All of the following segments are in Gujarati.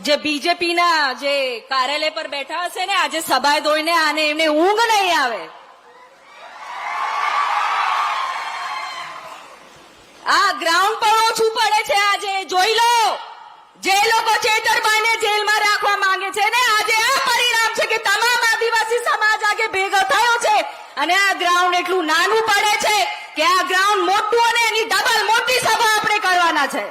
જે બીજેપીના જે કાર્યાલય પર બેઠા હશે ને આજે સભાએ દોઈને આને એમને ઊંઘ નહીં આવે. આ ગ્રાઉન્ડ પર ઓછું પડે છે. આજે જોઈ લો, જે લોકો ચેતરભાઈને જેલમાં રાખવા માંગે છે ને આજે આ પરિણામ છે કે તમામ આદિવાસી સમાજ આગે ભેગો થયો છે અને આ ગ્રાઉન્ડ એટલું નાનું પડે છે કે આ ગ્રાઉન્ડ મોટું અને એની ડબલ મોટી સભા આપણે કરવાના છે.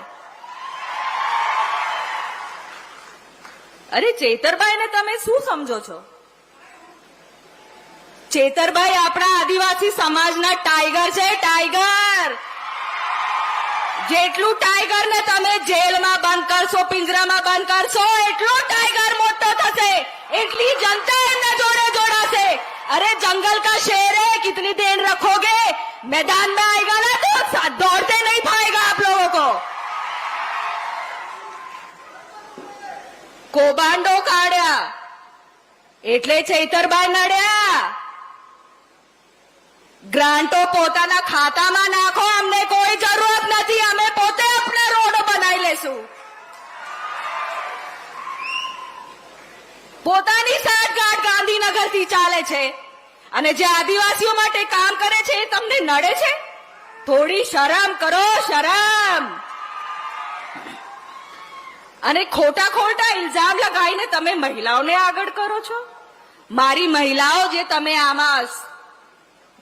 અરે ચેતરભાઈને તમે શું સમજો છો? ચેતરભાઈ આપણા આદિવાસી સમાજના ટાઈગર છે, ટાઈગર. જેટલું ટાઈગર ને તમે જેલમાં બંધ કરશો, પિંજરામાં બંધ કરશો, એટલો ટાઈગર મોટો થશે, એટલી જનતા એમના જોડે જોડાશે. अरे जंगल का शेर है, कितनी देर रखोगे? मैदान में आएगा ना तो दौड़ते नहीं पाएगा आप लोगों को. કૌભાંડો કાઢ્યા એટલે ચૈતરભાઈ નડ્યા. ગ્રાન્ટો પોતાના ખાતામાં નાખો, અમને કોઈ જરૂરત નથી, અમે પોતે આપણા રોડો બનાવી લેશું. પોતાની સાઠગાંઠ ગાંધીનગરથી ચાલે છે અને જે આદિવાસીઓ માટે કામ કરે છે એ તમને નડે છે? થોડી શરમ કરો, શરમ. અને ખોટા ખોટા ઇલ્ઝામ લગાવીને તમે મહિલાઓને આગળ કરો છો. મારી મહિલાઓ, જે તમે આમાં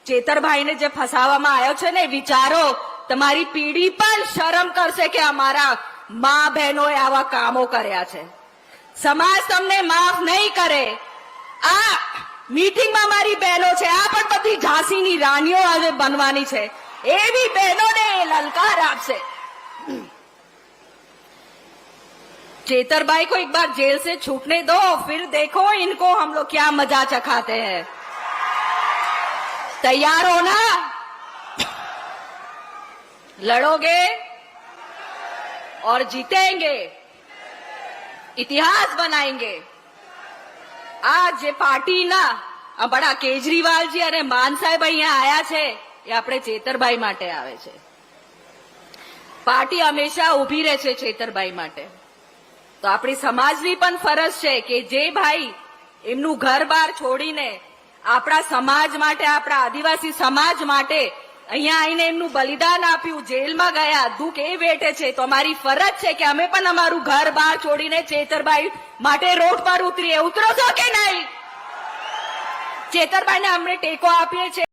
ચેતરભાઈને જે ફસાવવામાં આવ્યો છે ને, વિચારો તમારી પીઢી પણ શરમ કરશે કે અમારા મા બહેનોએ આવા કામો કર્યા છે. સમાજ તમને માફ નહીં કરે. આ મીટિંગમાં મારી બહેનો છે, આ પણ બધી ઝાંસીની રાણીઓ આજે બનવાની છે, એવી બહેનોને લલકાર આપશે. चेतरभाई को एक बार जेल से छूटने दो, फिर देखो इनको हम लोग क्या मजा चखाते हैं. तैयार हो ना? लड़ोगे और जीतेंगे, इतिहास बनाएंगे. आज જે પાર્ટીના આ બડા કેજરીવાલજી અને માન સાહેબ અહીંયા આયા છે એ આપણે ચેતરભાઈ માટે આવે છે. પાર્ટી હંમેશા ઊભી રહે છે ચેતરભાઈ માટે. તો આપણી સમાજની પણ ફરજ છે કે જે ભાઈ એમનું ઘર બાર છોડીને આપણા સમાજ માટે, આપણા આદિવાસી સમાજ માટે અહીંયા આવીને એમનું બલિદાન આપ્યું, જેલમાં ગયા, દુઃખ એ વેઠે છે, તો અમારી ફરજ છે કે અમે પણ અમારું ઘર બાર છોડીને ચેતરભાઈ માટે રોડ પર ઉતરીએ. ઉતરો છો કે નહીં? ચેતરભાઈને અમને ટેકો આપીએ છીએ.